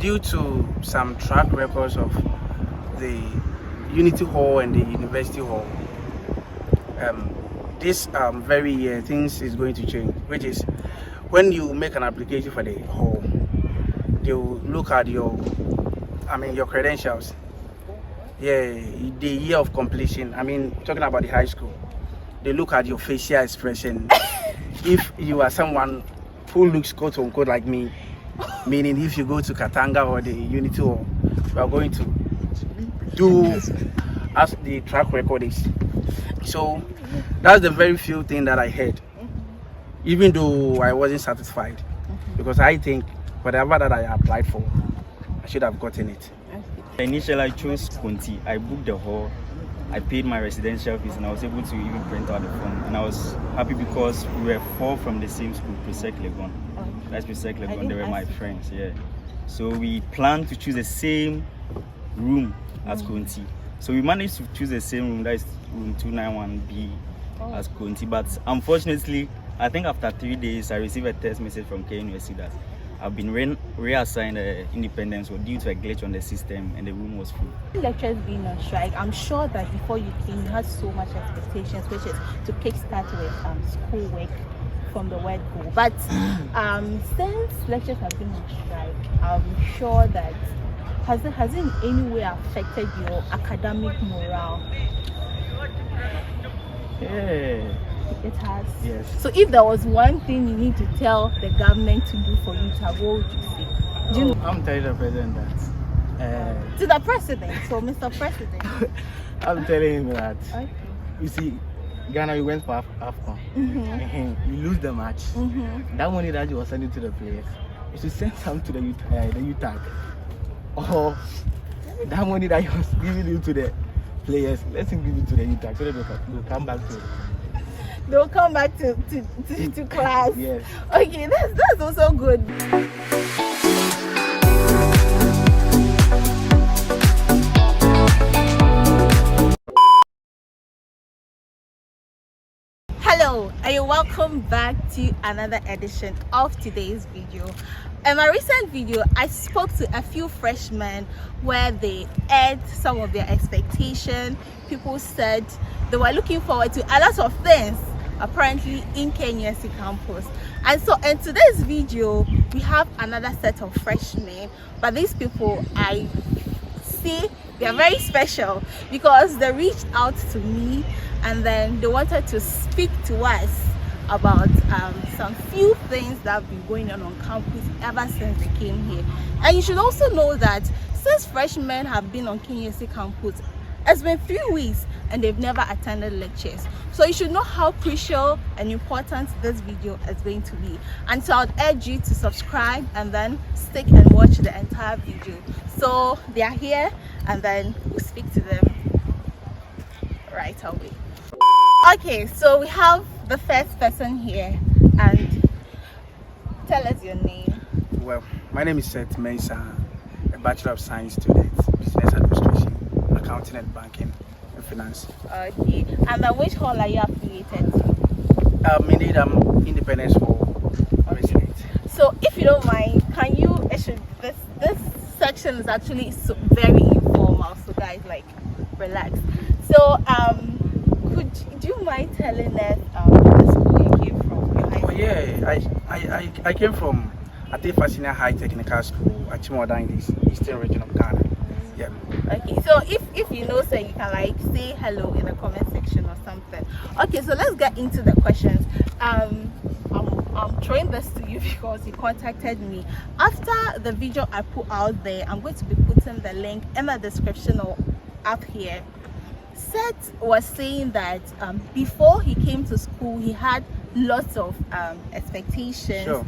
due to some track records of the Unity Hall and the University Hall, this very year things is going to change, which is when you make an application for the hall, they'll look at your credentials. Yeah, the year of completion. Talking about the high school, they look at your facial expression. If you are someone who looks quote unquote like me, meaning if you go to Katanga or the Unity Hall, we are going to do as the track record is. So that's the very few thing that I heard, even though I wasn't satisfied, because I think whatever that I applied for, I should have gotten it. Initially, I chose CONTI. I booked the hall, I paid my residential fees, and I was able to even print out the form. And I was happy because we were 4 from the same school, Presec Legon. That's Presec Legon, they were my friends, yeah. So we planned to choose the same room as CONTI. So we managed to choose the same room, that is room 291B as CONTI. But unfortunately, I think after 3 days, I received a text message from KNUST that I've been reassigned independence due to a glitch on the system and the room was full. Lecturers being on strike, I'm sure that before you came, you had so much expectations, which is to kickstart with schoolwork from the word go. But since lecturers have been on strike, I'm sure that has it in any way affected your academic morale? Yeah. It has. Yes. So if there was one thing you need to tell the government to do for UTAG, what would you say? I'm telling the president that. To the president, so Mr. President. I'm telling him that. Okay. You see, Ghana, you went for AFCON. You lose the match. That money that you were sending to the players, you should send some to the UTAG. Or that money that you was giving you to the players, let him give it to the UTAG so that they'll come back to it. They'll come back to class. Yes. Okay, that's also good. Hello, and you're welcome back to another edition of today's video. In my recent video, I spoke to a few freshmen where they aired some of their expectations. People said they were looking forward to a lot of things apparently in KNUST campus. And so in today's video, we have another set of freshmen, but these people, I see they are very special because they reached out to me and then they wanted to speak to us about some few things that have been going on campus ever since they came here. And you should also know that since freshmen have been on KNUST campus, it's been 3 weeks and they've never attended lectures. So you should know how crucial and important this video is going to be. And so I'd urge you to subscribe and then stick and watch the entire video. So they are here and then we'll speak to them right away. Okay, so we have the first person here, and tell us your name. Well, my name is Seth Mensah, a Bachelor of Science student, Business Administration, Accounting and Banking and Finance. Okay, and then which hall are you affiliated to? Indeed, I'm Independence Hall resident. So if you don't mind, can you this section is actually very informal, so guys, like, relax. So do you mind telling us the school you came from? Your high school? Oh yeah, I came from Atefa Senior High Technical School at Chimoda in the Eastern region of Ghana. Yeah. Okay, so if you know, so you can like say hello in the comment section or something. Okay, so let's get into the questions. I'm throwing this to you because you contacted me. After the video I put out there, I'm going to be putting the link in the description or up here. Seth was saying that before he came to school, he had lots of expectations. Sure.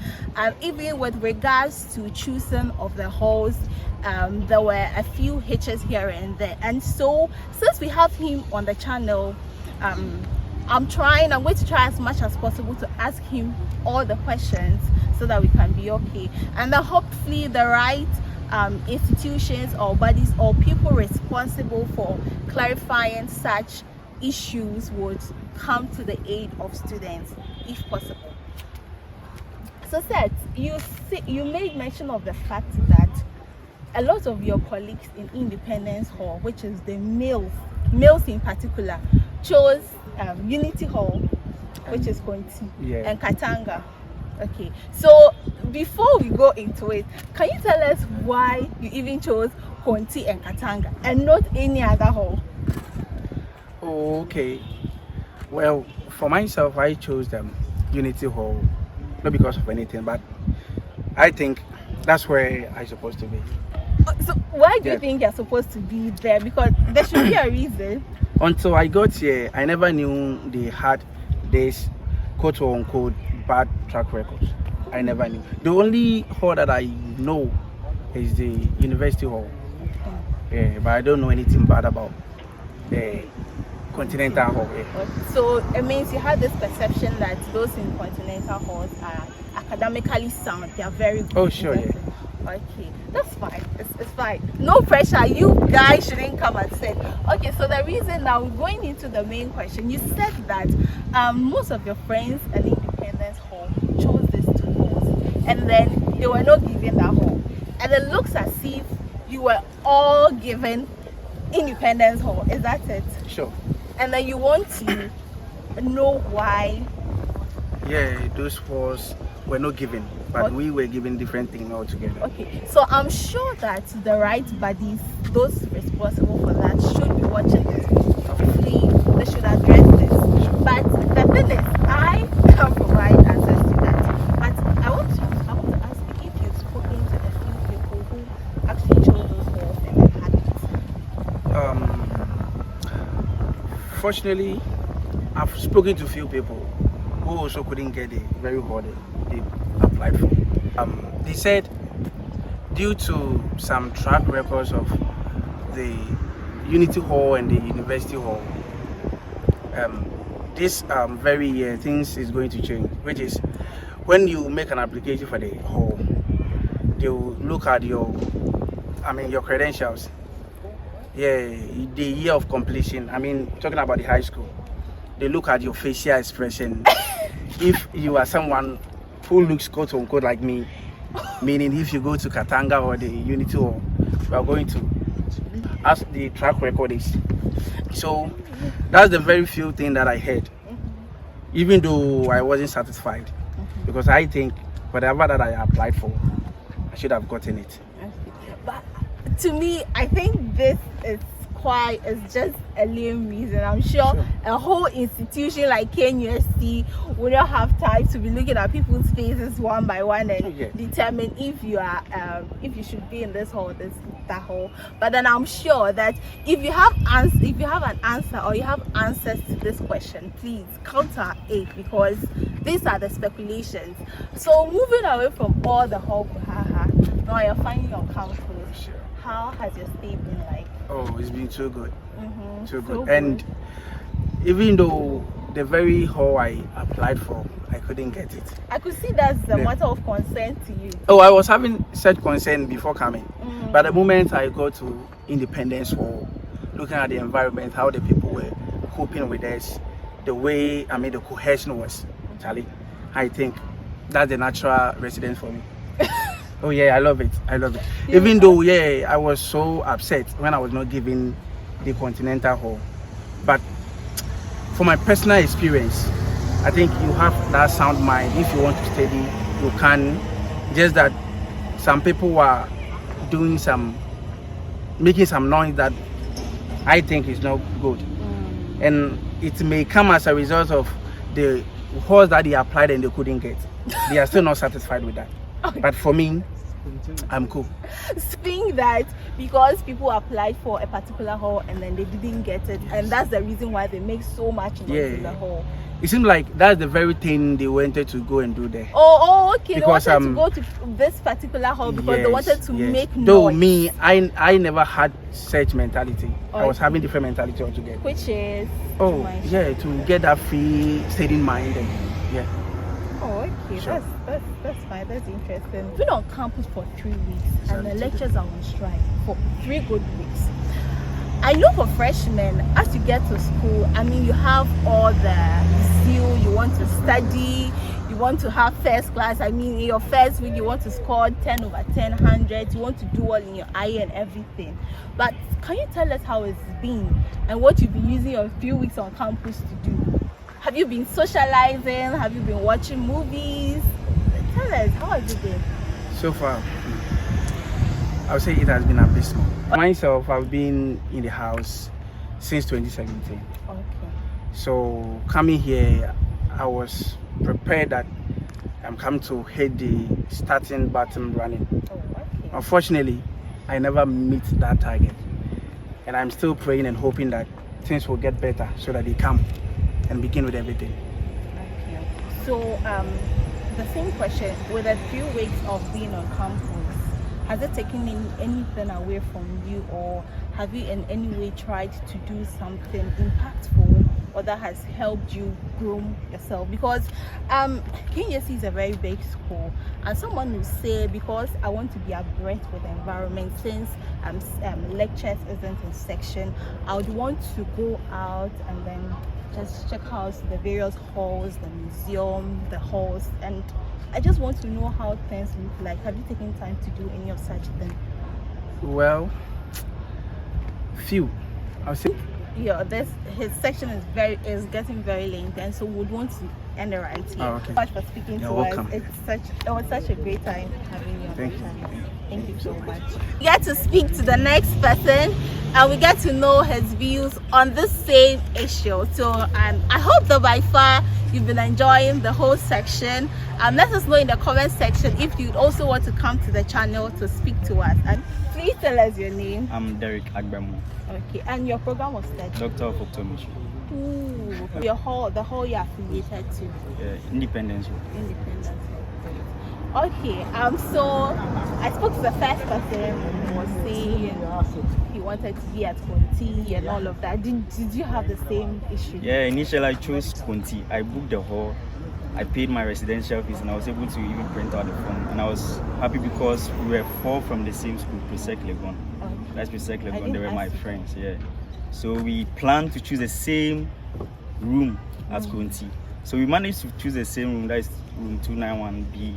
Even with regards to choosing of the halls, there were a few hitches here and there. And so since we have him on the channel, I'm going to try as much as possible to ask him all the questions so that we can be okay. And then hopefully the right institutions or bodies or people responsible for clarifying such issues would come to the aid of students if possible. So Seth, you made mention of the fact that a lot of your colleagues in Independence Hall, which is the males in particular, chose Unity Hall, which is CONTI, and Katanga. Okay, so before we go into it, can you tell us why you even chose CONTI and Katanga and not any other hall? Okay, well, for myself, I chose them Unity Hall, not because of anything, but I think that's where I'm supposed to be. So why do you think you're supposed to be there? Because there should be a reason. Until I got here, I never knew they had this quote unquote bad track records. I never knew. The only hall that I know is the University Hall. Yeah, but I don't know anything bad about the Continental Hall. Yeah. So it means you have this perception that those in Continental Halls are academically sound. They are very good. Oh, sure, yeah. Okay, that's fine. It's fine. No pressure. You guys shouldn't come and say. Okay, so the reason now going into the main question, you said that most of your friends at Independence Hall chose these two halls, and then they were not given that hall, and it looks as if you were all given Independence Hall. Is that it? Sure. And then you want to know why? Yeah, those halls were not given, but we were given different things altogether. Okay, so I'm sure that the right bodies, those responsible for that, should be watching this. Hopefully, they should address this. But the thing is, I can provide answers to that. But I want to ask you if you've spoken to a few people who actually chose those halls and had it. Fortunately, I've spoken to a few people who also couldn't get the very hard they applied for. They said due to some track records of the Unity Hall and the University Hall, this very year things is going to change, which is when you make an application for the hall, they'll look at your credentials. Yeah, the year of completion. Talking about the high school, they look at your facial expression. If you are someone who looks quote unquote like me, meaning if you go to Katanga or the Unity Hall, we are going to ask the track record is. So that's the very few thing that I heard, even though I wasn't satisfied, because I think whatever that I applied for, I should have gotten it. But to me, I think this is just a lame reason. I'm sure a whole institution like KNUST would not have time to be looking at people's faces one by one and determine if you are if you should be in this hall, that hall. But then I'm sure that if you have an answer or you have answers to this question, please counter it, because these are the speculations. So moving away from all the hall, now you're finding on campus. How has your stay been like? Oh, it's been too good. Too good. And even though the very hall I applied for, I couldn't get it. I could see that's a matter of concern to you. Oh, I was having such concern before coming. But the moment I got to Independence Hall, looking at the environment, how the people were coping with us, the way, the cohesion was, Charlie, I think that's the natural residence for me. Oh yeah, I love it. Even though I was so upset when I was not given the Continental Hall, but for my personal experience, I think you have that sound mind. If you want to study, you can. Just that some people are making some noise that I think is not good, and it may come as a result of the halls that they applied and they couldn't get. They are still not satisfied with that. But for me, I'm cool. Seeing that because people applied for a particular hall and then they didn't get it, and that's the reason why they make so much noise in the hall. It seems like that's the very thing they wanted to go and do there. Oh, okay. Because, they wanted to go to this particular hall because they wanted to make noise. Though me, I never had such mentality. I was having different mentality altogether. Which is? To get that free steady mind and Oh, okay. Sure. That's fine. That's interesting. We've been on campus for 3 weeks and the lectures are on strike for 3 good weeks. I know for freshmen, as you get to school, you have all the zeal, you want to study, you want to have first class. I mean, in your first week, you want to score 10 over 10, 100. You want to do all in your IE and everything. But can you tell us how it's been and what you've been using your few weeks on campus to do? Have you been socializing? Have you been watching movies? Tell us, how has it been? So far, I would say it has been abysmal. Myself, I've been in the house since 2017. Okay. So coming here, I was prepared that I'm coming to hit the starting bottom running. Oh, okay. Unfortunately, I never meet that target. And I'm still praying and hoping that things will get better so that they come and begin with everything. Okay. So, the same question, with a few weeks of being on campus, has it taken anything away from you, or have you in any way tried to do something impactful or that has helped you groom yourself? Because KNUST is a very big school, and someone will say, because I want to be abreast with the environment, since lectures isn't in section, I would want to go out and then just check out the various halls, the museum, the halls, and I just want to know how things look like. Have you taken time to do any of such things? Well, few. I would say. Yeah, his section is getting very late, and so we would want to end it right here. Oh, okay. Thank you for speaking to welcome. us. It was such a great time having you on Thank the you. channel. Thank you so much. We get to speak to the next person, and we get to know his views on the same issue. So I hope that by far you've been enjoying the whole section. Let us know in the comment section if you'd also want to come to the channel to speak to us. And please tell us your name. I'm Derek Agbamu, Okay, and your program was studied. Doctor of Optometry. Ooh, the whole you're affiliated to. Independence. Independence. Okay, so I spoke to the first person who was saying he wanted to be at CONTI and all of that. Did you have the same issue? Yeah, initially I chose CONTI. I booked the hall, I paid my residential fees, and I was able to even print out the form. And I was happy because we were 4 from the same school, Presec-Legon. Okay. That's Presec-Legon, they were my friends, yeah. So we planned to choose the same room as CONTI. So we managed to choose the same room, that is room 291B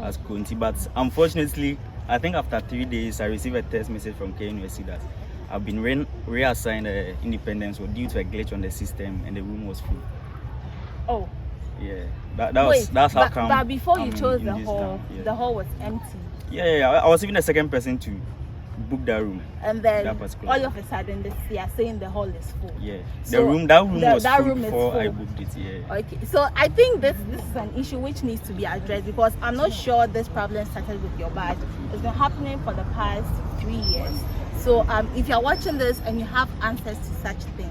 as CONTI. But unfortunately, I think after 3 days, I received a text message from KNUST that I've been reassigned Independence due to a glitch on the system and the room was full. Oh. Yeah, that's how come. But before you chose the hall, town, yeah. the hall was empty. Yeah, I was even the second person to book that room. And then that all of a sudden, they are saying the hall is full. Yeah, So that room was that full room is before full. I booked it. Yeah. Okay, so I think this is an issue which needs to be addressed, because I'm not sure this problem started with your badge. It's been happening for the past 3 years. So if you're watching this and you have answers to such things,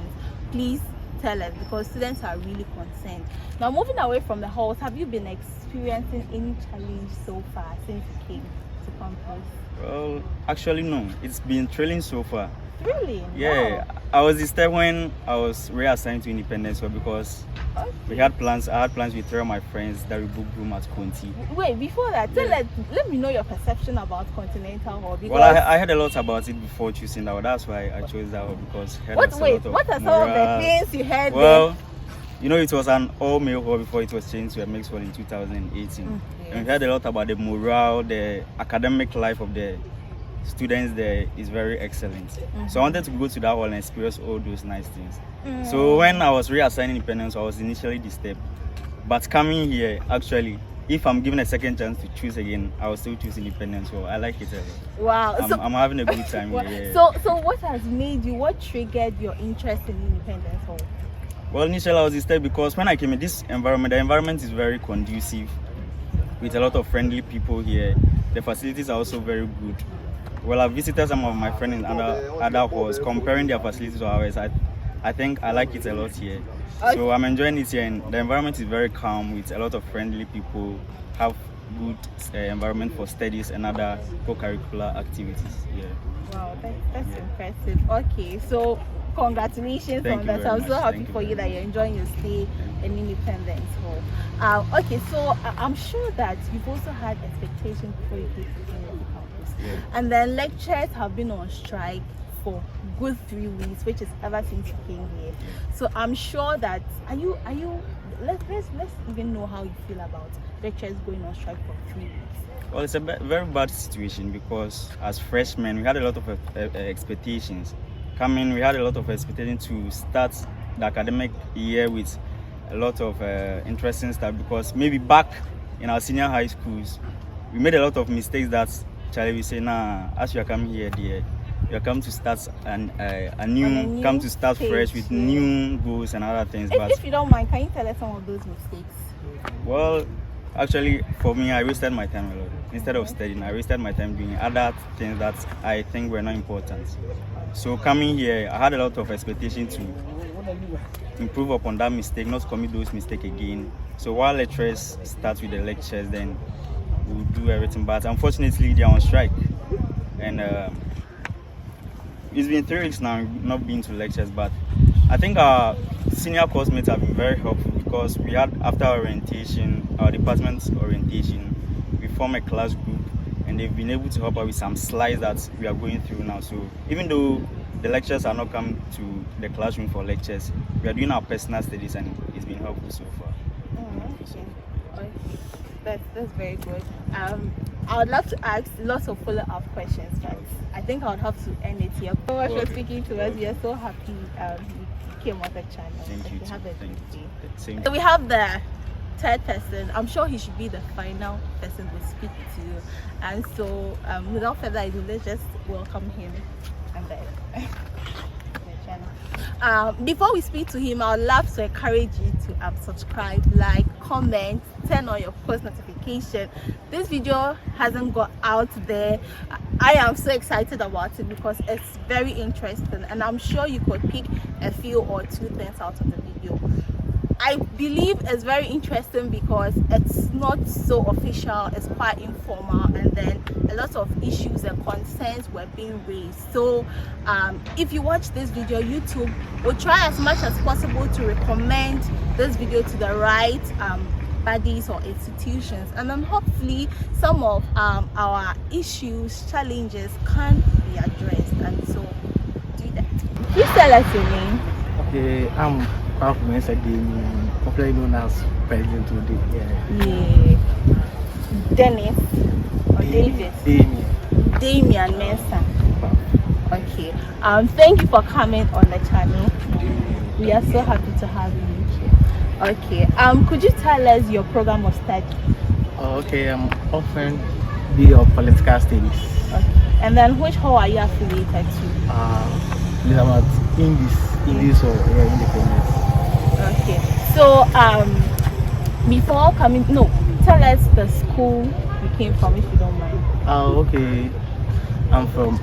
please tell us, because students are really concerned. Now, moving away from the halls, have you been experiencing any challenge so far since you came to campus? Well, actually no. It's been trailing so far. Really? Yeah, Wow. I was disturbed when I was reassigned to Independence because I had plans with 3 of my friends that we booked room at CONTI. Wait, before that, let me know your perception about Continental Hall. Because Well, I heard a lot about it before choosing that one. That's why I chose that one, because I heard what are some of the things you heard? Well, you know, it was an all-male hall before it was changed to a mixed hall in 2018. And we heard a lot about the morale, the academic life of the students there is very excellent. So I wanted to go to that hall and experience all those nice things. So when I was reassigned Independence, I was initially disturbed. But coming here, actually, if I'm given a second chance to choose again, I will still choose Independence. So I like it a lot. Wow. I'm having a good time here. So what has made you, what triggered your interest in Independence Hall? Well, initially I was disturbed because when I came in this environment, the environment is very conducive with a lot of friendly people here. The facilities are also very good. Well, I've visited some of my friends in other halls. Comparing their facilities to ours, I think I like it a lot here. So I'm enjoying it here, and the environment is very calm with a lot of friendly people, have good environment for studies and other co-curricular activities. Yeah. Wow, that's impressive. Okay, so congratulations on that. I'm so happy for you that you're enjoying your stay in Independence Hall. Okay, so I'm sure that you've also had expectations before you came to the campus. Yeah. And then lecturers have been on strike for good 3 weeks, which is ever since you came here. So I'm sure that let's even know how you feel about lecturers going on strike for 3 weeks. Well, it's a very bad situation because as freshmen we had a lot of expectations. Coming, we had a lot of expectations to start the academic year with a lot of interesting stuff, because maybe back in our senior high schools we made a lot of mistakes that Charlie will say, nah, as you are coming here, dear, you are come to start a new come to start fresh with new goals and other things. If you don't mind, can you tell us some of those mistakes? Well, actually, for me, I wasted my time a lot. Instead of studying, I wasted my time doing other things that I think were not important. So coming here, I had a lot of expectation to improve upon that mistake, not commit those mistakes again. So while lecturers start with the lectures, then we'll do everything. But unfortunately, they are on strike. And it's been 3 weeks now, we've not been to lectures, but I think our senior course mates have been very helpful, because we had, after orientation, our department's orientation, we formed a class group, and they've been able to help us with some slides that we are going through now. So even though the lecturers are not come to the classroom for lectures, we are doing our personal studies, and it's been helpful so far. That's very good. I would love to ask lots of follow-up questions, but I think I would have to end it here. So much for speaking to us. We are so happy you came on the channel. Thank you. Have a good day. Same. So we have the third person. I'm sure he should be the final person we speak to. And so without further ado, let's just welcome him and then before we speak to him, I would love to encourage you to subscribe, like, comment, turn on your post notification. This video hasn't got out there. I am so excited about it because it's very interesting, and I'm sure you could pick a few or 2 things out of the video. I believe it's very interesting because it's not so official, it's quite informal, and then a lot of issues and concerns were being raised. So if you watch this video, YouTube will try as much as possible to recommend this video to the right bodies or institutions, and then hopefully some of our issues, challenges can be addressed. And so do that. Please tell us your name. Okay, I'm popularly known as President today. Yeah. Dennis or David? Damian Mensah. Okay. Thank you for coming on the channel. We are so happy to have you here. Okay. Could you tell us your program of study? Okay, I'm often be of political studies. Okay. And then which hall are you affiliated to? It's about English or independence. Okay. So before coming, tell us the school you came from, if you don't mind. Okay. I'm from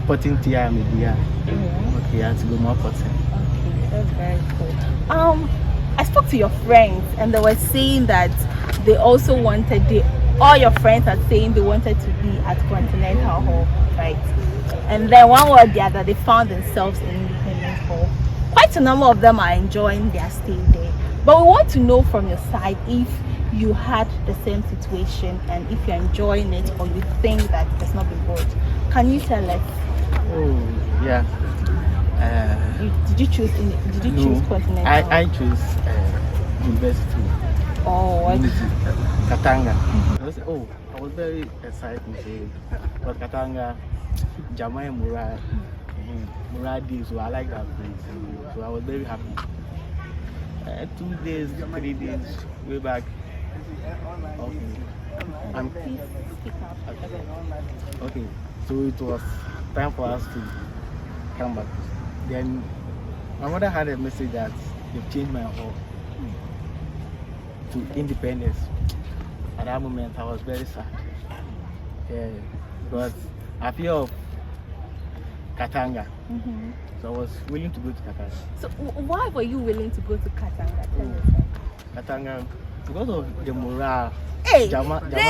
CONTI.HALL Media. Okay, I have to go more Porting. Okay, that's very cool. I spoke to your friends and they were saying that they also wanted all your friends are saying they wanted to be at CONTI.HALL, right? And then one way or the other, they found themselves in Independence Hall. Quite a number of them are enjoying their stay there. But we want to know from your side if you had the same situation and if you're enjoying it or you think that it's not been good. Can you tell us? Oh, yeah. Did you choose CONTI.HALL? I chose university. Oh, what? Katanga. I was very excited to say, but Katanga, Jamai Muradi, so I like that place. So I was very happy. 2 days, 3 days, way back. Okay, so it was time for us to come back. Then my mother had a message that they've changed my hall to Independence. At that moment, I was very sad. Yeah, but I feel of Katanga. So I was willing to go to Katanga. So why were you willing to go to Katanga? Katanga, because of the morale. Hey,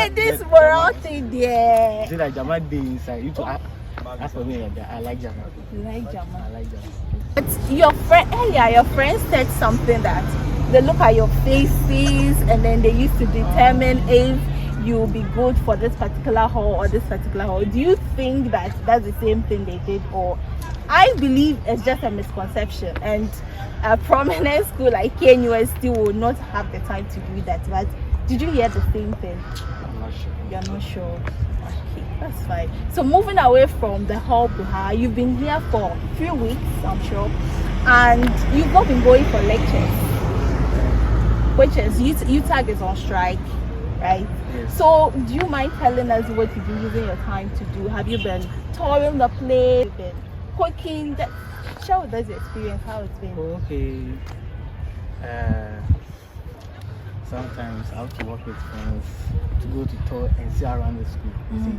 this morale thing there. See that Jama Day inside. You to ask for me like that. I like Jama. You like Jama? I like Jama. But your friend said something that they look at your faces and then they used to determine if you'll be good for this particular hall or this particular hall. Do you think that that's the same thing they did, or I believe it's just a misconception, and a prominent school like KNUST will not have the time to do that? But did you hear the same thing? I'm not sure. You're not sure. Okay, that's fine. So moving away from the hall Buha, you've been here for 3 weeks, I'm sure, and you've not been going for lectures, which is UTAG is on strike, right? Yes. So do you mind telling us what you've been using your time to do? Have you been touring the place, been cooking? Share with us your experience, how it's been. Okay. Sometimes I have to work with friends to go to tour and see around the school. You see.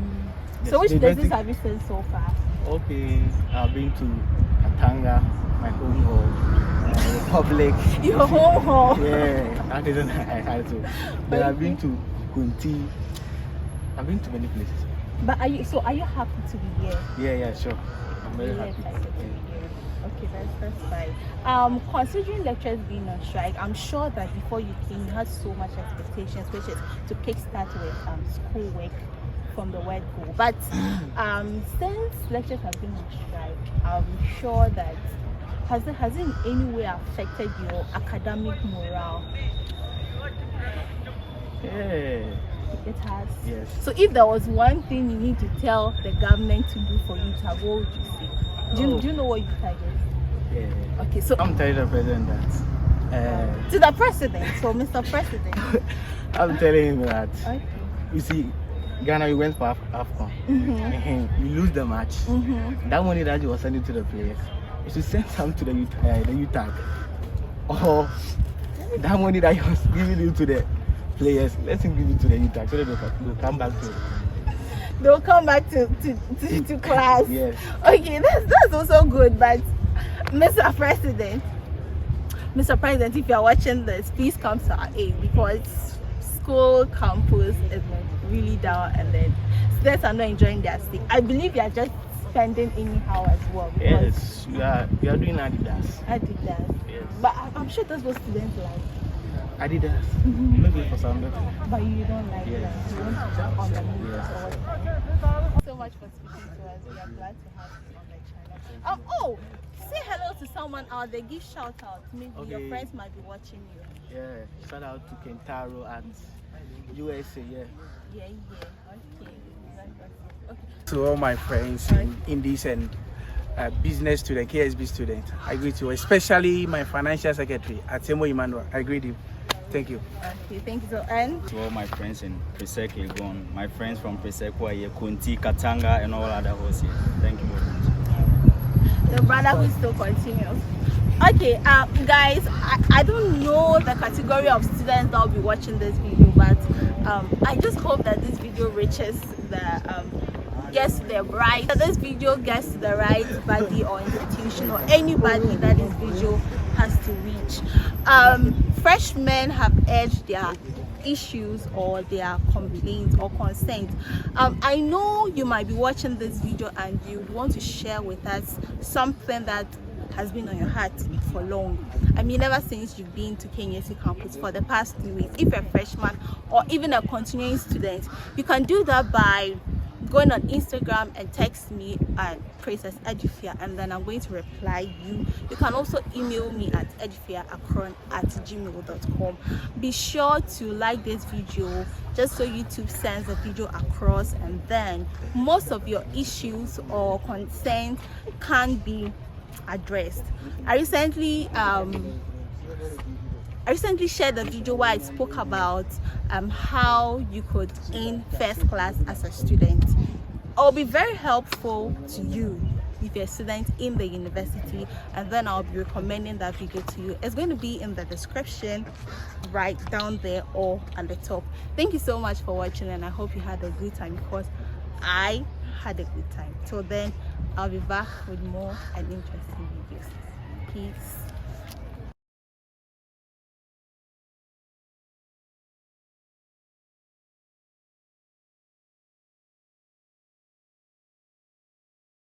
So which They don't places think- have you seen so far? Okay, I've been to Katanga, my home hall, Republic. Your home hall. Yeah, that isn't I had to. Then I've been to CONTI. I've been to many places. But are you happy to be here? Yeah, sure. I'm very Really happy. excited to be here. Okay, that's fine. Considering lectures being on strike, I'm sure that before you came, you had so much expectations, which is to kickstart with schoolwork from the word go. But since lectures have been on strike, I'm sure that has it in any way affected your academic morale? Yeah. It has. Yes. So if there was one thing you need to tell the government to do for UTAG, what would you say? Do you know what UTAG is? Yeah. Okay, so I'm telling the president that. to the president, so Mr. President. I'm telling him that. Okay. You see, Ghana, we went for AFCON. Mm-hmm. We lose the match. Mm-hmm. That money that you were sending to the players, you should send some to the UTAG. Or that money that you was giving you to the players, let him give it to the UTAG so that they'll come back to it. They'll come back to class. Yes. Okay, that's also good, but Mr. President, if you are watching this, please come to our aid, because school campus is really down, and then students are not enjoying their stay. I believe you are just spending anyhow as well. Yes, we are doing Adidas. Adidas. Yes. But I'm sure that's what students like. Adidas. Maybe for some. But you don't like Yes. that. You want to jump on the news Yes. or what? So much for speaking to us. We are glad to have you on the channel. Oh, say hello to someone out there. Give shout out. Maybe your Okay. friends might be watching you. Yeah. Shout out to Kentaro and USA. Yeah. Yeah. Okay. Okay. To all my friends in this and business student, KSB student, I greet you, especially my financial secretary, Atemo Emmanuel. I greet you. Thank you. Okay, thank you. So, and To all my friends in Presec Legon, my friends from Presec who are here, Conti, Katanga, and all other halls here. Thank you very much. the brotherhood still continues. Okay, guys, I don't know the category of students that will be watching this video, but I just hope that this video reaches the gets to the right. That this video gets to the right body or institution or anybody that this video has to reach. Freshmen have urged their issues or their complaints or concerns. I know you might be watching this video and you want to share with us something that has been on your heart for long. I mean, ever since you've been to KNUST campus for the past 3 weeks. If you're a freshman or even a continuing student, you can do that by going on Instagram and text me at Princess_Edufia, and then I'm going to reply you. You can also email me at edufiaakron@gmail.com. Be sure to like this video just so YouTube sends the video across, and then most of your issues or concerns can be addressed. I recently shared a video where I spoke about how you could earn first class as a student. It will be very helpful to you if you're a student in the university, and then I'll be recommending that video to you. It's going to be in the description right down there or at the top. Thank you so much for watching, and I hope you had a good time, because I had a good time. Till then, I'll be back with more and interesting videos. Peace.